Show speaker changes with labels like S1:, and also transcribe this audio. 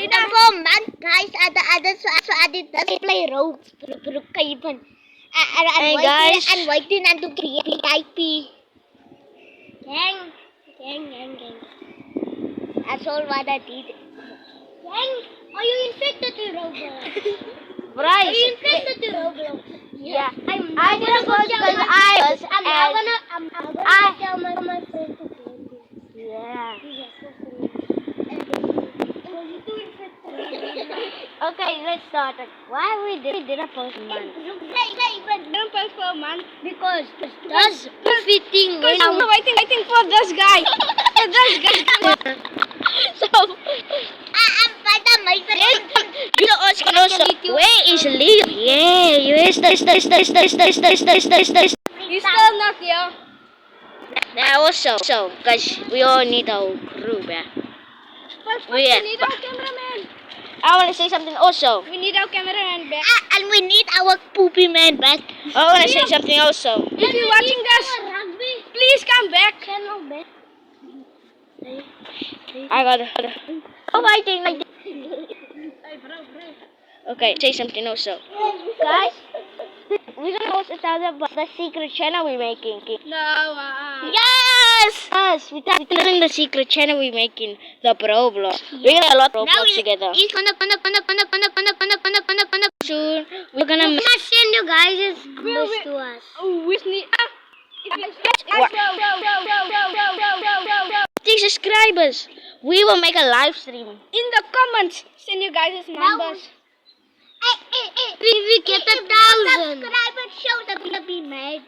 S1: for months, guys. So I did play ropes.
S2: Hey, guys.
S1: And waiting and to create VIP. Gang. That's all what I did. Gang, are you infected to Roblox?
S2: Bryce.
S1: Are you infected to Roblox?
S2: Yeah.
S1: I'm
S2: gonna go because I was
S1: I'm gonna tell my friend to play this.
S2: Yeah.
S1: Okay,
S2: Okay, let's start. Why we didn't post month?
S1: but don't post for a month because
S2: Does fitting when
S1: I'm waiting for this guy.
S2: so
S1: I'm better, my friend.
S2: where is Leo? Yeah, you is this.
S1: He's still not here.
S2: Now also, because we all need our crew back.
S1: But
S2: We
S1: we need our cameraman.
S2: I want to say something also.
S1: We need our cameraman back.
S2: And we need our poopy man back. I want to say something also.
S1: If you're watching this, please come back.
S2: I got it. Oh, I think. Okay, say something also. Guys, we're gonna also tell them about the secret channel we're making.
S1: No.
S2: Yes! Yes, we're telling the secret channel we're making, the Bro Vlog. We're gonna a lot of vlogs together.
S1: He's gonna
S2: Soon, we're gonna
S1: send you guys this to us. We need
S2: 50 subscribers. We will make a live stream.
S1: in the comments. Send you guys numbers. If we get 1,000 subscribers, show that gonna be made.